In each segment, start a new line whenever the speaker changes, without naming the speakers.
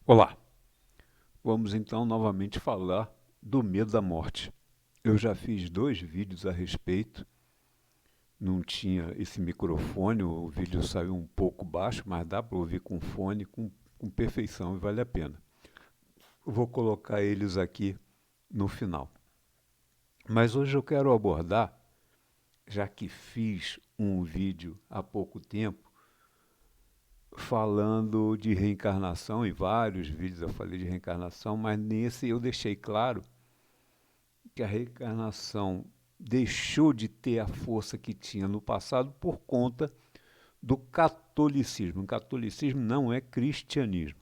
Olá, vamos então novamente falar do medo da morte. Eu já fiz 2 vídeos a respeito, não tinha esse microfone, o vídeo saiu um pouco baixo, mas dá para ouvir com fone com perfeição e vale a pena. Vou colocar eles aqui no final. Mas hoje eu quero abordar, já que fiz um vídeo há pouco tempo, falando de reencarnação, em vários vídeos eu falei de reencarnação, mas nesse eu deixei claro que a reencarnação deixou de ter a força que tinha no passado por conta do catolicismo. O catolicismo não é cristianismo.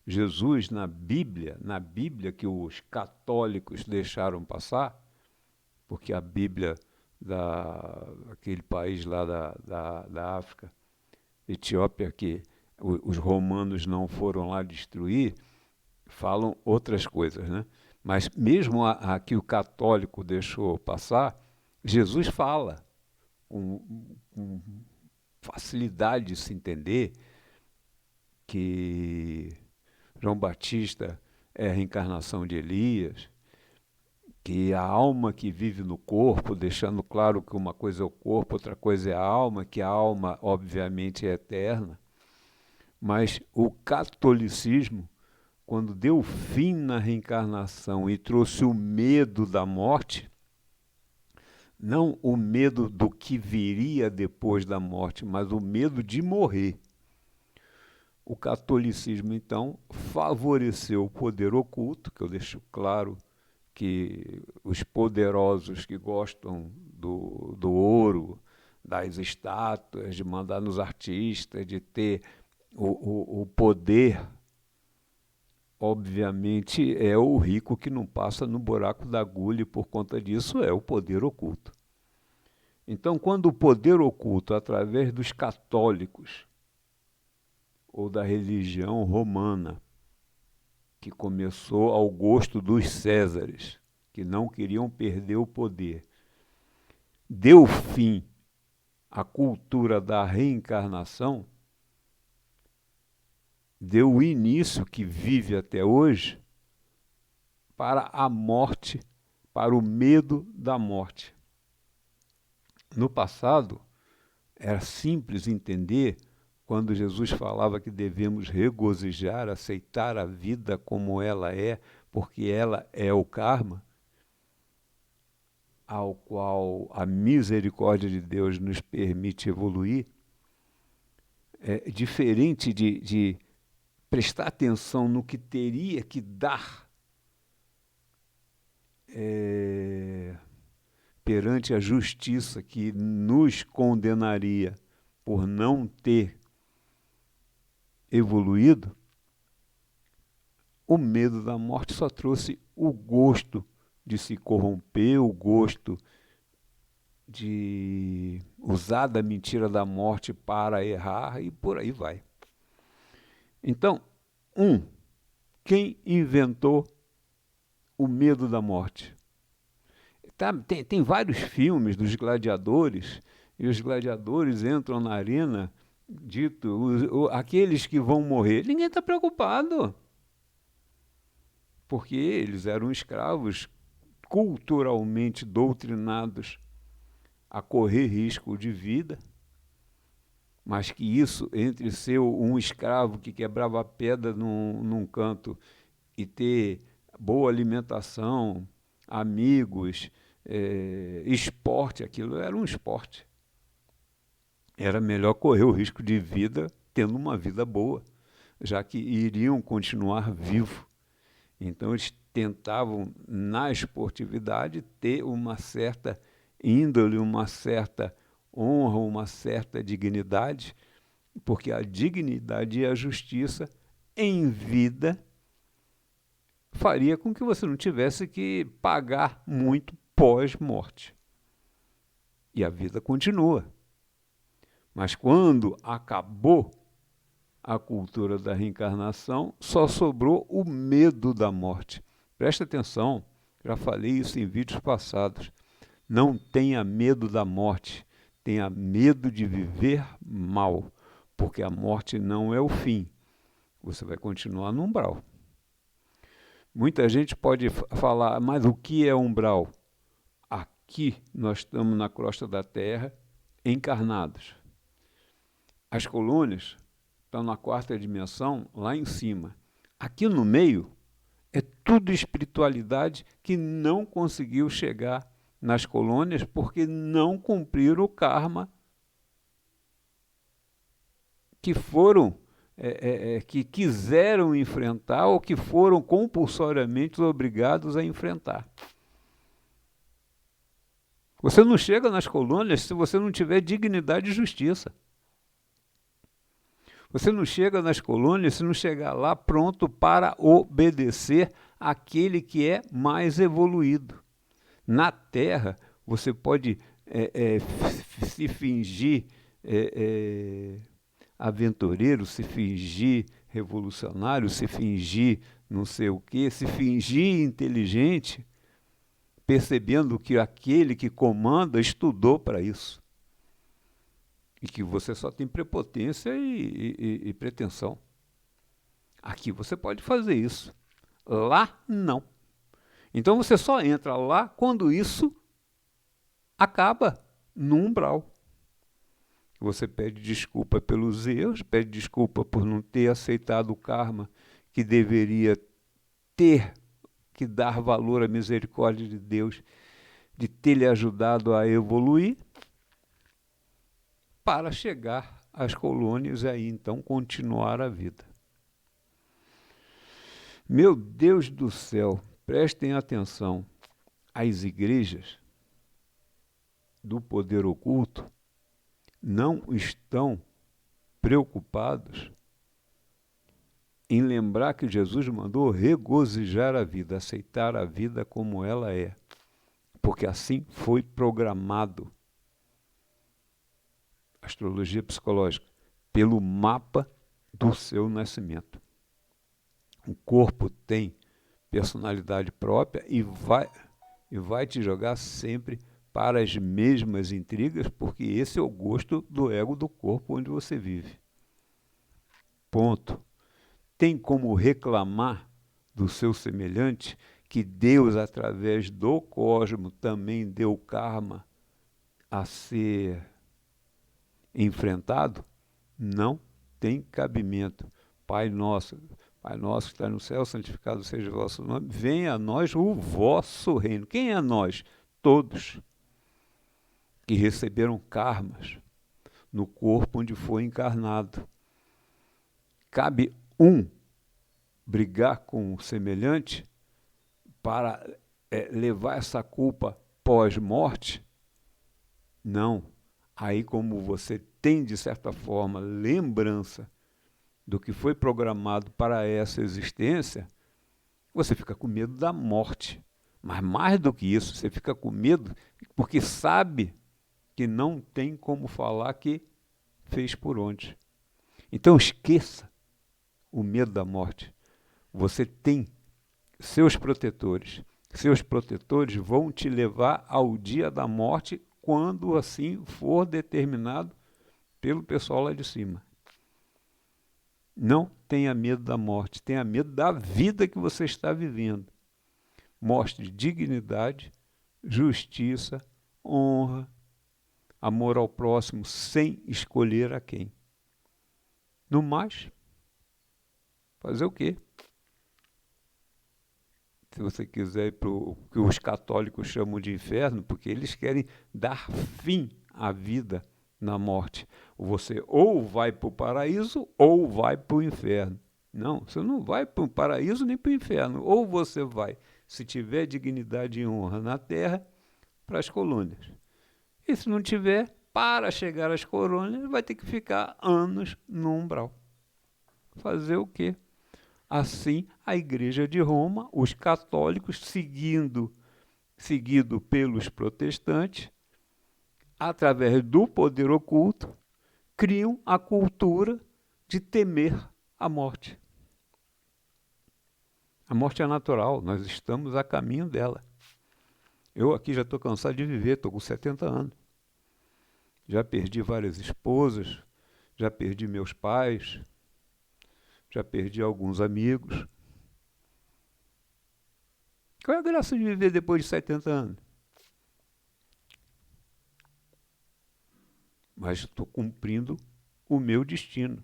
Jesus, na Bíblia que os católicos deixaram passar, porque a Bíblia daquele país lá da África, Etiópia, que os romanos não foram lá destruir, falam outras coisas, né? Mas mesmo a que o católico deixou passar, Jesus fala com facilidade de se entender que João Batista é a reencarnação de Elias, que a alma que vive no corpo, deixando claro que uma coisa é o corpo, outra coisa é a alma, que a alma obviamente é eterna, mas o catolicismo, quando deu fim na reencarnação e trouxe o medo da morte, não o medo do que viria depois da morte, mas o medo de morrer. O catolicismo, então, favoreceu o poder oculto, que eu deixo claro que os poderosos que gostam do ouro, das estátuas, de mandar nos artistas, de ter o poder. Obviamente, é o rico que não passa no buraco da agulha e, por conta disso, é o poder oculto. Então, quando o poder oculto, através dos católicos ou da religião romana, que começou ao gosto dos Césares, que não queriam perder o poder, deu fim à cultura da reencarnação, deu o início que vive até hoje para a morte, para o medo da morte. No passado, era simples entender quando Jesus falava que devemos regozijar, aceitar a vida como ela é, porque ela é o karma, ao qual a misericórdia de Deus nos permite evoluir. É diferente de prestar atenção no que teria que dar perante a justiça que nos condenaria por não ter evoluído. O medo da morte só trouxe o gosto de se corromper, o gosto de usar da mentira da morte para errar e por aí vai. Então, quem inventou o medo da morte? Tem vários filmes dos gladiadores, e os gladiadores entram na arena, aqueles que vão morrer. Ninguém está preocupado, porque eles eram escravos culturalmente doutrinados a correr risco de vida, mas que isso, entre ser um escravo que quebrava a pedra num canto e ter boa alimentação, amigos, esporte, aquilo era um esporte. Era melhor correr o risco de vida tendo uma vida boa, já que iriam continuar vivos. Então eles tentavam, na esportividade, ter uma certa índole, uma certa honra, uma certa dignidade, porque a dignidade e a justiça em vida faria com que você não tivesse que pagar muito pós-morte. E a vida continua. Mas quando acabou a cultura da reencarnação, só sobrou o medo da morte. Presta atenção, já falei isso em vídeos passados. Não tenha medo da morte, tenha medo de viver mal, porque a morte não é o fim. você vai continuar no umbral. Muita gente pode falar, mas o que é umbral? Aqui nós estamos na crosta da Terra, encarnados. As colônias estão na quarta dimensão, lá em cima. Aqui no meio é tudo espiritualidade que não conseguiu chegar nas colônias porque não cumpriram o karma que foram, que quiseram enfrentar ou que foram compulsoriamente obrigados a enfrentar. Você não chega nas colônias se você não tiver dignidade e justiça. Você não chega nas colônias se não chegar lá pronto para obedecer àquele que é mais evoluído. Na Terra, você pode se fingir aventureiro, se fingir revolucionário, se fingir não sei o quê, se fingir inteligente, percebendo que aquele que comanda estudou para isso. E que você só tem prepotência e pretensão. Aqui você pode fazer isso. Lá, não. Então você só entra lá quando isso acaba no umbral. Você pede desculpa pelos erros, pede desculpa por não ter aceitado o karma que deveria ter que dar valor à misericórdia de Deus, de ter lhe ajudado a evoluir, para chegar às colônias e aí então continuar a vida. Meu Deus do céu, prestem atenção, as igrejas do poder oculto não estão preocupados em lembrar que Jesus mandou regozijar a vida, aceitar a vida como ela é, porque assim foi programado. Astrologia psicológica, pelo mapa do seu nascimento. O corpo tem personalidade própria e vai te jogar sempre para as mesmas intrigas, porque esse é o gosto do ego do corpo onde você vive. Ponto. Tem como reclamar do seu semelhante que Deus, através do cosmo, também deu karma a ser enfrentado? Não tem cabimento. Pai nosso que está no céu, santificado seja o vosso nome, venha a nós o vosso reino. Quem é nós? Todos que receberam karmas no corpo onde foi encarnado. Cabe um brigar com o semelhante para levar essa culpa pós-morte? Não. Aí, como você tem, de certa forma, lembrança do que foi programado para essa existência, você fica com medo da morte. Mas mais do que isso, você fica com medo porque sabe que não tem como falar que fez por onde. Então esqueça o medo da morte. Você tem seus protetores. Seus protetores vão te levar ao dia da morte quando assim for determinado pelo pessoal lá de cima. Não tenha medo da morte, tenha medo da vida que você está vivendo. Mostre dignidade, justiça, honra, amor ao próximo, sem escolher a quem. No mais, fazer o quê? Se você quiser ir para o que os católicos chamam de inferno, porque eles querem dar fim à vida na morte. Você ou vai para o paraíso ou vai para o inferno. Não, você não vai para o paraíso nem para o inferno. Ou você vai, se tiver dignidade e honra na terra, para as colônias. E se não tiver, para chegar às colônias, vai ter que ficar anos no umbral. Fazer o quê? Assim, a Igreja de Roma, os católicos, seguido pelos protestantes, através do poder oculto, criam a cultura de temer a morte. A morte é natural, nós estamos a caminho dela. Eu aqui já estou cansado de viver, estou com 70 anos. Já perdi várias esposas, já perdi meus pais, já perdi alguns amigos. Qual é a graça de viver depois de 70 anos? Mas estou cumprindo o meu destino.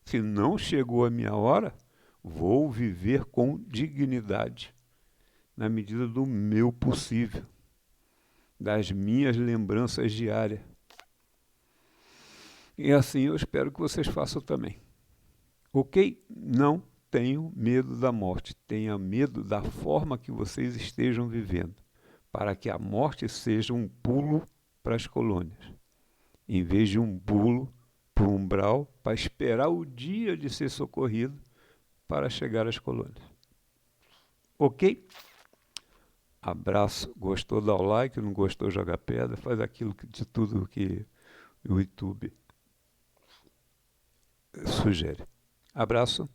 Se não chegou a minha hora, vou viver com dignidade, na medida do meu possível, das minhas lembranças diárias. E assim eu espero que vocês façam também. Ok? Não tenho medo da morte, tenha medo da forma que vocês estejam vivendo, para que a morte seja um pulo para as colônias, em vez de um pulo para o umbral, para esperar o dia de ser socorrido para chegar às colônias. Ok? Abraço. Gostou, dá o like, não gostou, joga pedra, faz aquilo de tudo que o YouTube sugere. Abraço.